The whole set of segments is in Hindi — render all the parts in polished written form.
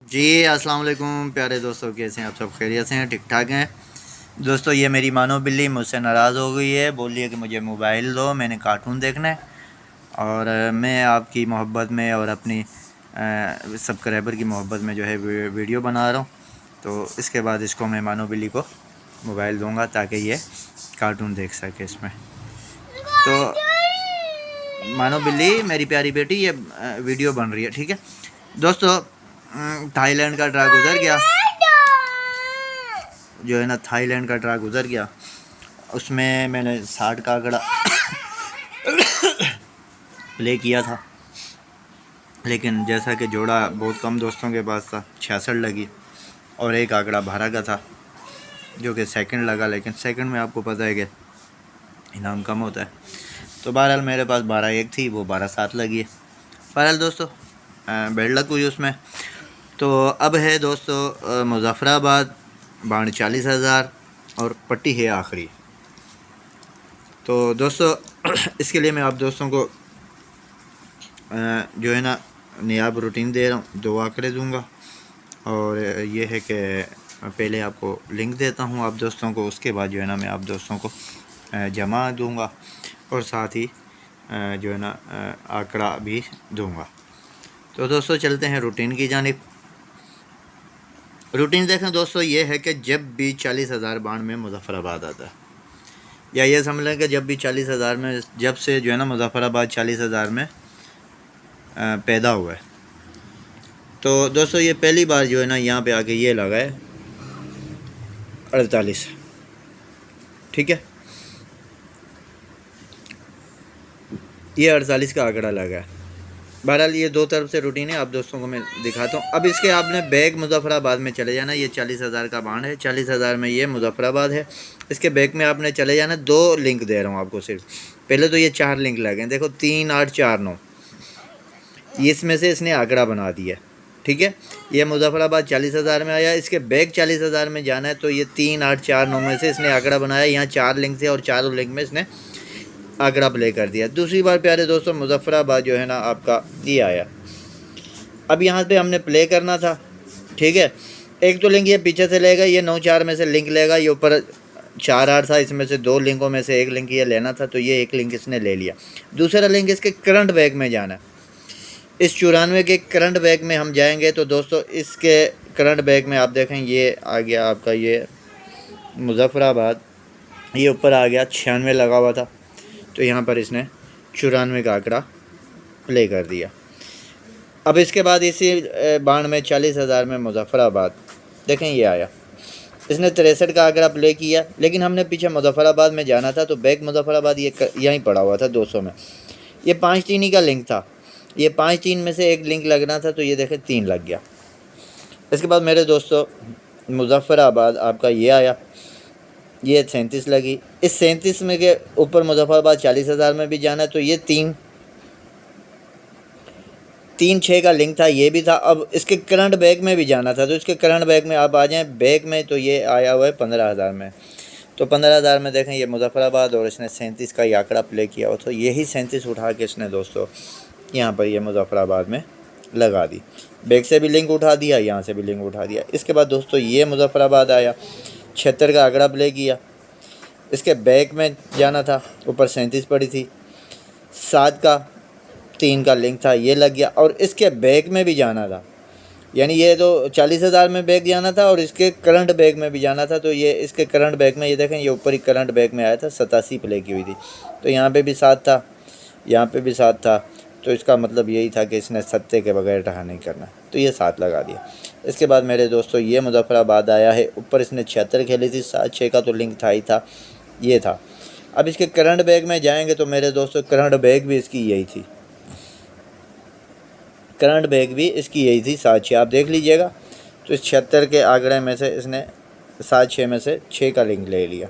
जी अस्सलाम वालेकुम प्यारे दोस्तों, कैसे हैं आप? सब खैरियत से हैं? ठीक ठाक हैं दोस्तों। ये मेरी मानो बिल्ली मुझसे नाराज़ हो गई है, बोल रही है कि मुझे मोबाइल दो, मैंने कार्टून देखना है। और मैं आपकी मोहब्बत में और अपनी सब्सक्राइबर की मोहब्बत में जो है वीडियो बना रहा हूँ। तो इसके बाद इसको मैं मानो बिल्ली को मोबाइल दूंगा ताकि ये कार्टून देख सके इसमें। तो मानो बिल्ली मेरी प्यारी बेटी, ये वीडियो बन रही है, ठीक है दोस्तों। थाईलैंड का ट्रक गुजर गया, जो है ना, थाईलैंड का ट्रक गुजर गया। उसमें मैंने 60 का आंकड़ा प्ले किया था, लेकिन जैसा कि जोड़ा बहुत कम दोस्तों के पास था, 66 लगी। और एक आंकड़ा 12 का था जो कि सेकंड लगा, लेकिन सेकंड में आपको पता है कि इनाम कम होता है। तो बहरहाल मेरे पास 12-1 थी, वो 12-7 लगी है। बहरहाल दोस्तों बेड लक हुई उसमें। तो अब है दोस्तों मुज़फ़्फ़राबाद, बांड 40,000 और पट्टी है आखिरी। तो दोस्तों इसके लिए मैं आप दोस्तों को जो है ना नियाब रूटीन दे रहा हूँ, 2 आंकड़े दूंगा। और ये है कि पहले आपको लिंक देता हूँ आप दोस्तों को, उसके बाद जो है ना मैं आप दोस्तों को जमा दूंगा और साथ ही जो है ना आंकड़ा भी दूंगा। तो दोस्तों चलते हैं रूटीन की जानिब। रूटीन देखें दोस्तों, ये है कि जब भी 40,000 बांड में मुज़फ़्फ़राबाद आता है, या ये समझ लें कि जब भी 40,000 में, जब से जो है ना मुज़फ़्फ़राबाद 40,000 में पैदा हुआ है, तो दोस्तों ये पहली बार जो है ना यहाँ पे आके ये लगा है 48, ठीक है। ये 48 का आंकड़ा लगा है। बहरहाल ये 2 तरफ से रूटीन है, आप दोस्तों को मैं दिखाता हूँ। अब इसके आपने बैग मुज़फ़्फ़राबाद में चले जाना। ये 40,000 का बांड है, 40,000 में ये मुज़फ़्फ़राबाद है। इसके बैग में आपने चले जाना। 2 लिंक दे रहा हूँ आपको सिर्फ। पहले तो ये 4 लिंक लगे, देखो 3, 8, 4, 9, इसमें से इसने आंकड़ा बना दिया, ठीक है। ये मुज़फ़्फ़राबाद 40,000 में आया, इसके बैग 40,000 में जाना है, तो ये 3, 8, 4, 9 में से इसने आंकड़ा बनाया। यहाँ 4 लिंक थे और चारों लिंक में इसने आंकड़ा प्ले कर दिया। दूसरी बार प्यारे दोस्तों मुज़फ़्फ़राबाद जो है ना आपका ये आया। अब यहाँ पे हमने प्ले करना था, ठीक है। एक तो लिंक ये पीछे से लेगा, ये 9-4 में से लिंक लेगा। ये ऊपर 4-8 था, इसमें से 2 लिंकों में से एक लिंक ये लेना था, तो ये एक लिंक इसने ले लिया। दूसरा लिंक इसके करंट बैग में जाना है। इस 94 के करंट बैग में हम जाएंगे तो दोस्तों इसके करंट बैग में आप देखें ये आ गया आपका ये मुज़फ़्फ़राबाद, ये ऊपर आ गया 96 लगा हुआ था, तो यहाँ पर इसने 94 का आंकड़ा प्ले कर दिया। अब इसके बाद इसी बांड में 40,000 में मुज़फ़्फ़राबाद देखें ये आया, इसने 63 का आंकड़ा प्ले किया। लेकिन हमने पीछे मुज़फ़्फ़राबाद में जाना था, तो बैग मुज़फ़्फ़राबाद ये यहीं पड़ा हुआ था 200 में। ये 5-3 ही का लिंक था, ये 5-3 में से एक लिंक लगना था, तो ये देखें 3 लग गया। इसके बाद मेरे दोस्तों मुज़फ़्फ़राबाद आपका ये आया, ये 37 लगी। इस 37 में के ऊपर मुज़फ़्फ़राबाद 40,000 में भी जाना है, तो ये 3-6 का लिंक था, ये भी था। अब इसके करंट बैग में भी जाना था, तो इसके करंट बैग में आप आ जाएँ बैग में, तो ये आया हुआ है 15,000 में। तो 15,000 में देखें ये मुज़फ़्फ़राबाद, और इसने 37 का आंकड़ा प्ले किया हो, तो यही 37 उठा के इसने दोस्तों यहाँ पर ये मुज़फ़्फ़राबाद में लगा दी। बैग से भी लिंक उठा दिया, यहाँ से भी लिंक उठा दिया। इसके बाद दोस्तों ये मुज़फ़्फ़राबाद आया, 76 का आंकड़ा प्ले किया। इसके बैग में जाना था, ऊपर 37 पड़ी थी, 7 का 3 का लिंक था, ये लग गया। और इसके बैग में भी जाना था, यानी ये तो 40,000 में बैग जाना था और इसके करंट बैग में भी जाना था, तो ये इसके करंट बैग में ये देखें ये ऊपर ही करंट बैग में आया था, 87 प्ले की हुई थी। तो यहाँ पे भी 7 था, यहाँ पे भी 7 था, तो इसका मतलब यही था कि इसने 7 के बगैर रहा नहीं करना, तो ये 7 लगा दिया। इसके बाद मेरे दोस्तों ये मुज़फ़्फ़राबाद आया है, ऊपर इसने 76 खेली थी, 7-6 का तो लिंक था ही था, ये था। अब इसके करंट बैग में जाएंगे तो मेरे दोस्तों करंट बैग भी इसकी यही थी, करंट बैग भी इसकी यही थी 7-6, आप देख लीजिएगा। तो इस 76 के आंकड़े में से इसने 7-6 में से 6 का लिंक ले लिया।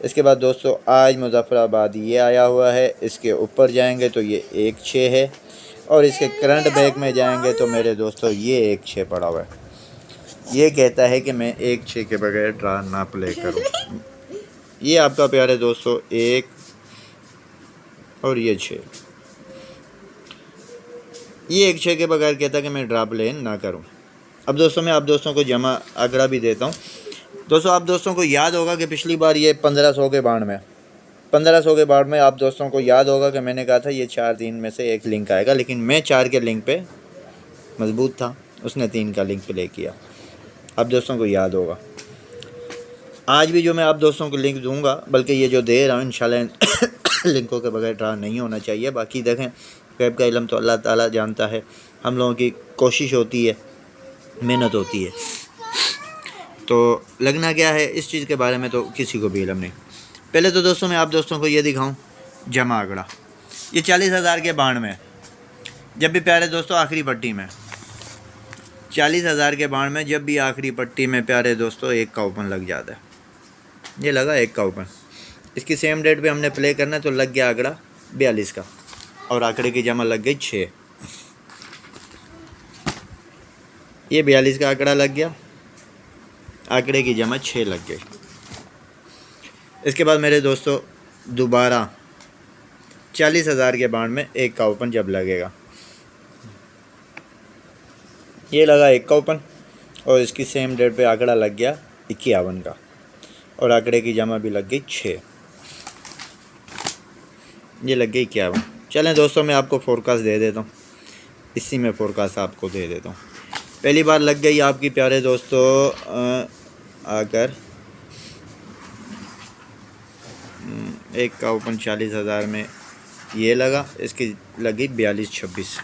इसके बाद दोस्तों आज मुज़फ़्फ़राबाद ये आया हुआ है, इसके ऊपर जाएंगे तो ये 1-6 है, और इसके करंट बैग में जाएंगे तो मेरे दोस्तों ये 1-6 पड़ा हुआ है। ये कहता है कि मैं 1-6 के बगैर ड्रा ना प्ले करूँ। ये आपका प्यारे दोस्तों 1 और ये 6, ये 1-6 के बगैर कहता कि मैं ड्रा प्ले ना करूँ। अब दोस्तों मैं आप दोस्तों को जमा आंकड़ा भी देता हूँ। दोस्तों आप दोस्तों को याद होगा कि पिछली बार ये 1500 के बाढ़ में 1500 के बाढ़ में आप दोस्तों को याद होगा कि मैंने कहा था ये 4 3 में से एक लिंक आएगा, लेकिन मैं 4 के लिंक पे मजबूत था, उसने 3 का लिंक प्ले किया। आप दोस्तों को याद होगा। आज भी जो मैं आप दोस्तों को लिंक दूंगा, बल्कि ये जो दे रहा हूँ इंशाल्लाह लिंकों के बगैर ड्रा नहीं होना चाहिए। बाकी देखें गैब का इल्म तो अल्लाह ताला जानता है, हम लोगों की कोशिश होती है, मेहनत होती है, तो लगना क्या है इस चीज़ के बारे में तो किसी को भी इल्म नहीं। पहले तो दोस्तों मैं आप दोस्तों को ये दिखाऊं जमा आंकड़ा, ये 40,000 के बाढ़ में, जब भी प्यारे दोस्तों आखिरी पट्टी में 40,000 के बाढ़ में जब भी आखिरी पट्टी में प्यारे दोस्तों 1 का ओपन लग जाता है। ये लगा 1 का ओपन, इसकी सेम डेट पे हमने प्ले करना है तो लग गया आंकड़ा 42 का, और आंकड़े की जमा लग गई 6। ये 42 का आंकड़ा लग गया, आंकड़े की जमा 6 लग गई। इसके बाद मेरे दोस्तों दोबारा 40,000 के बाढ़ में 1 का ओपन जब लगेगा, ये लगा 1 का ओपन और इसकी सेम डेट पे आंकड़ा लग गया 51 का, और आंकड़े की जमा भी लग गई 6। ये लग गई 51। चलें दोस्तों मैं आपको फोरकास्ट दे देता हूँ, इसी में फोरकास्ट आपको दे देता हूँ। पहली बार लग गई आपकी प्यारे दोस्तों अगर 1 का ओपन 40,000 में ये लगा, इसकी लगी 42-26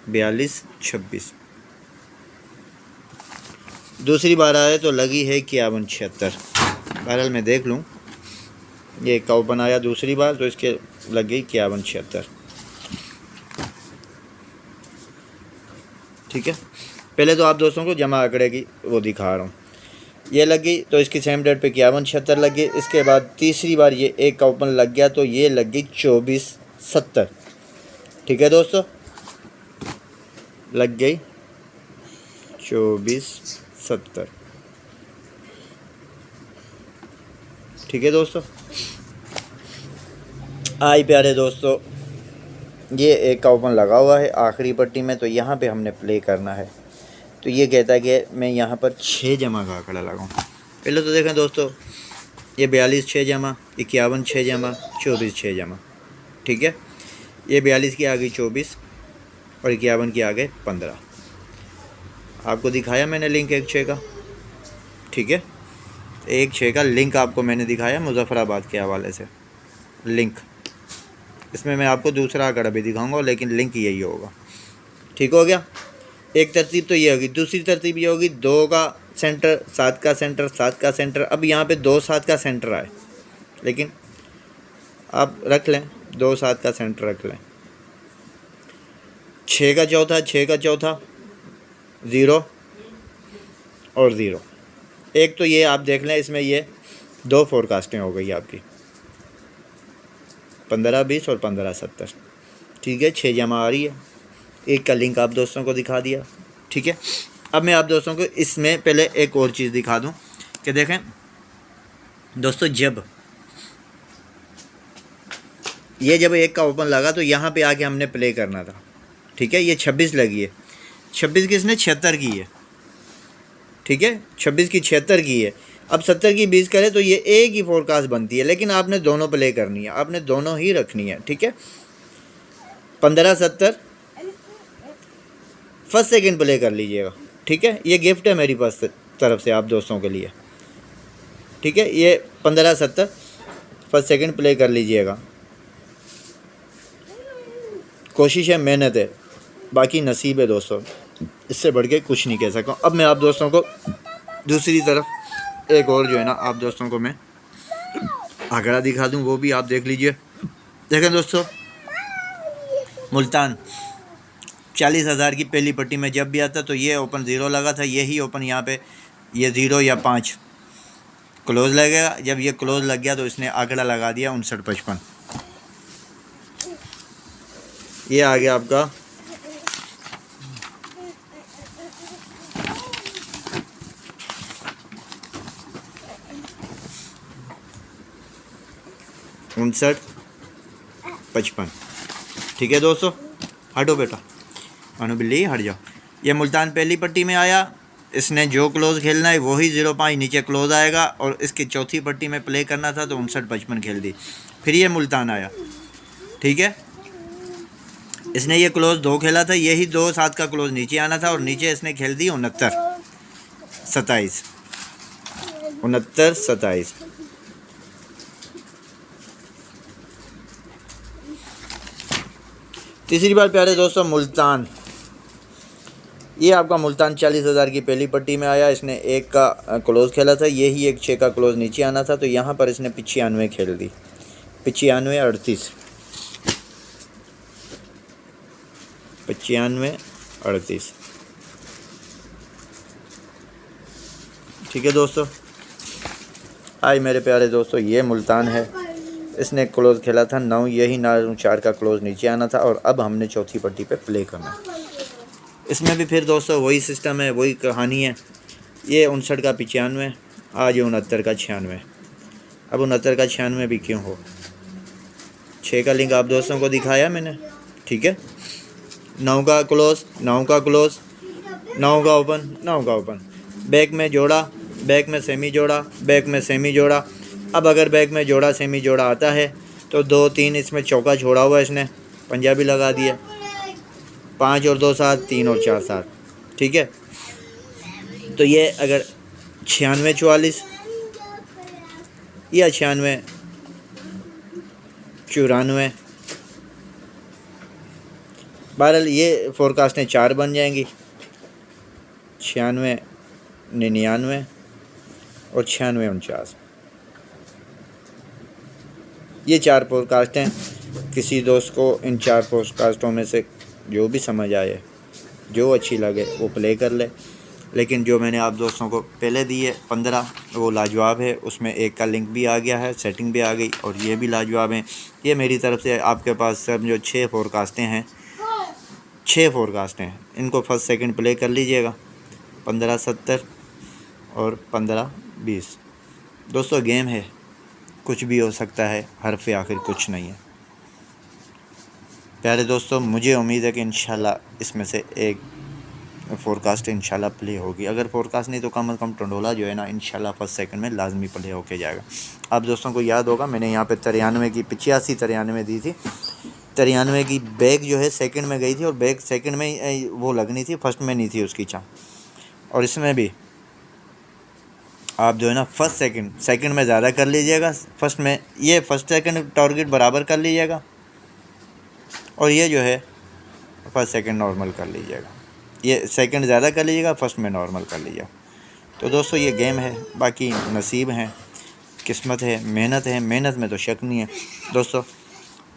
42-26। दूसरी बार आए तो लगी है 51-76। बहरहाल मैं देख लूँ, ये 1 का ओपन आया दूसरी बार तो इसके लग गई 51-76। ठीक है, पहले तो आप दोस्तों को जमा आंकड़े की वो दिखा रहा हूँ। ये लग गई तो इसकी सेम डेट पे 51-76 लग गई। इसके बाद तीसरी बार ये 1 का ओपन लग गया तो ये लग गई 24-70। ठीक है दोस्तों, लग गई 24-70। ठीक है दोस्तों, आई प्यारे दोस्तों ये 1 का ओपन लगा हुआ है आखिरी पट्टी में, तो यहाँ पे हमने प्ले करना है। तो ये कहता है कि मैं यहाँ पर 6 जमा का आंकड़ा लगाऊँ। पहले तो देखें दोस्तों, ये 42 6 जमा, 51 6 जमा, 24 6 जमा। ठीक है, ये 42 की आ गई 24 और 51 की आ गए 15। आपको दिखाया मैंने लिंक 1 6 का। ठीक है, 1 6 का लिंक आपको मैंने दिखाया मुजफ्फराबाद के हवाले से लिंक। इसमें मैं आपको दूसरा आंकड़ा भी दिखाऊंगा, लेकिन लिंक यही होगा। ठीक हो गया, एक तरतीब तो ये होगी। दूसरी तरतीब ये होगी 2 का सेंटर, 7 का सेंटर, 7 का सेंटर। अब यहाँ पे 2 7 का सेंटर आए, लेकिन आप रख लें 2 7 का सेंटर रख लें। 6 का चौथा, 6 का चौथा, 0 और 0। एक तो ये आप देख लें, इसमें ये 2 फोरकास्टें हो गई आपकी, 15-20 और 15-70। ठीक है, 6 जमा आ रही है। 1 का लिंक आप दोस्तों को दिखा दिया। ठीक है, अब मैं आप दोस्तों को इसमें पहले एक और चीज़ दिखा दूं कि देखें दोस्तों, जब 1 का ओपन लगा तो यहाँ पे आके हमने प्ले करना था। ठीक है, ये 26 लगी है, 26 की इसने 76 की है। ठीक है, 26 की 76 की है। अब 70 की 20 करे तो ये एक ही फोरकास्ट बनती है, लेकिन आपने दोनों प्ले करनी है, आपने दोनों ही रखनी है। ठीक है, 15-70 फर्स्ट सेकंड प्ले कर लीजिएगा। ठीक है, ये गिफ्ट है मेरी पास तरफ से आप दोस्तों के लिए। ठीक है, ये 15-70 फर्स्ट सेकंड प्ले कर लीजिएगा। कोशिश है, मेहनत है, बाकी नसीब है दोस्तों, इससे बढ़ के कुछ नहीं कह सकता। अब मैं आप दोस्तों को दूसरी तरफ एक और जो है ना आप दोस्तों को मैं आंकड़ा दिखा दूं, वो भी आप देख लीजिए। देखें दोस्तों, मुल्तान 40,000 की पहली पट्टी में जब भी आता तो ये ओपन 0 लगा था, यही ओपन यहाँ पे ये 0 या 5 क्लोज लगेगा। जब ये क्लोज लग गया तो इसने आंकड़ा लगा दिया 59-55। ये आ गया आपका 59-55। ठीक है दोस्तों, हटो बेटा, मानो बिल्ली हट जाओ। ये मुल्तान पहली पट्टी में आया, इसने जो क्लोज खेलना है वही 0.5 नीचे क्लोज आएगा, और इसकी चौथी पट्टी में प्ले करना था तो 59-55 खेल दी। फिर ये मुल्तान आया, ठीक है, इसने ये क्लोज 2 खेला था, यही 2 7 का क्लोज नीचे आना था, और नीचे इसने खेल दी 69-27, 69-27। तीसरी बार प्यारे दोस्तों मुल्तान, ये आपका मुल्तान 40,000 की पहली पट्टी में आया, इसने 1 का क्लोज खेला था, यही एक 6 का क्लोज नीचे आना था, तो यहाँ पर इसने 95 खेल दी, 95-38, 95-38। ठीक है दोस्तों, आज मेरे प्यारे दोस्तों ये मुल्तान है, इसने क्लोज खेला था 9, यही 9-4 का क्लोज नीचे आना था, और अब हमने चौथी पट्टी पे प्ले करना। इसमें भी फिर दोस्तों वही सिस्टम है, वही कहानी है। ये 59 का 95, आज 69 का 96। अब 69 का 96 भी क्यों हो, 6 का लिंक आप दोस्तों को दिखाया मैंने, ठीक है, 9 का क्लोज, 9 का क्लोज, 9 का ओपन, 9 का ओपन, बैक में जोड़ा, बैक में सेमी जोड़ा, बैक में सेमी जोड़ा। अब अगर बैक में जोड़ा सेमी जोड़ा आता है तो 2-3 इसमें चौका छोड़ा हुआ है, इसने पंजाबी लगा दिया, 5 और 2 7, 3 और 4 7, ठीक है। तो ये अगर 96-44 या 96-94, बहरहाल ये फोरकास्टें 4 बन जाएंगी, 96-99 और 96-49। ये 4 पॉडकास्ट हैं। किसी दोस्त को इन 4 पॉडकास्टों में से जो भी समझ आए, जो अच्छी लगे वो प्ले कर ले। लेकिन जो मैंने आप दोस्तों को पहले दी है 15, वो लाजवाब है, उसमें एक का लिंक भी आ गया है, सेटिंग भी आ गई, और ये भी लाजवाब हैं। ये मेरी तरफ से आपके पास सब जो 6 फोरकास्टें हैं, 6 फोरकास्ट हैं, इनको फर्स्ट सेकंड प्ले कर लीजिएगा, 15-70 और 15-20। दोस्तों गेम है, कुछ भी हो सकता है, हरफ आखिर कुछ नहीं है। प्यारे दोस्तों, मुझे उम्मीद है कि इंशाल्लाह इसमें से एक फोरकास्ट इंशाल्लाह प्ले होगी। अगर फोरकास्ट नहीं तो कम से कम टंडोला जो है ना, इंशाल्लाह फर्स्ट सेकंड में लाजमी प्ले होके जाएगा। आप दोस्तों को याद होगा मैंने यहाँ पे 93 की 85-93 दी थी। 93 की बैग जो है सेकंड में गई थी, और बैग सेकंड में वो लगनी थी, फर्स्ट में नहीं थी उसकी चाह। और इसमें भी आप जो है ना फर्स्ट सेकंड में ज़्यादा कर लीजिएगा, फर्स्ट में ये फर्स्ट सेकंड टारगेट बराबर कर लीजिएगा, और ये जो है फर्स्ट सेकंड नॉर्मल कर लीजिएगा। ये सेकंड ज़्यादा कर लीजिएगा, फर्स्ट में नॉर्मल कर लीजिएगा। तो दोस्तों ये गेम है, बाकी नसीब है, किस्मत है, मेहनत है, मेहनत में तो शक नहीं है। दोस्तों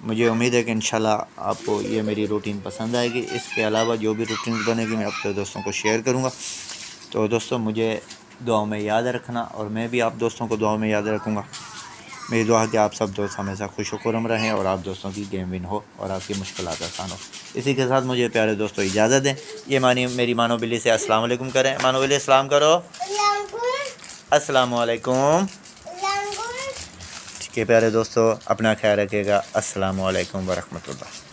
मुझे उम्मीद है कि इंशाल्लाह आपको ये मेरी रूटीन पसंद आएगी। इसके अलावा जो भी रूटीन बनेगी मैं अपने दोस्तों को शेयर करूँगा। तो दोस्तों मुझे दुआओं में याद रखना, और मैं भी आप दोस्तों को दुआओं में याद रखूँगा। मेरी दुआ है कि आप सब दोस्त हमेशा खुश खुरम रहें, और आप दोस्तों की गेम विन हो, और आपकी मुश्किलात आसान हो। इसी के साथ मुझे प्यारे दोस्तों इजाज़त दें। ये मेरी मानो बिल्ली से अस्सलाम वालेकुम करें। मानो बिल्ली अस्सलाम करो। अस्सलाम वालेकुम। ठीक है प्यारे दोस्तों, अपना ख्याल रखिएगा। अस्सलाम वालेकुम व रहमतुल्लाह।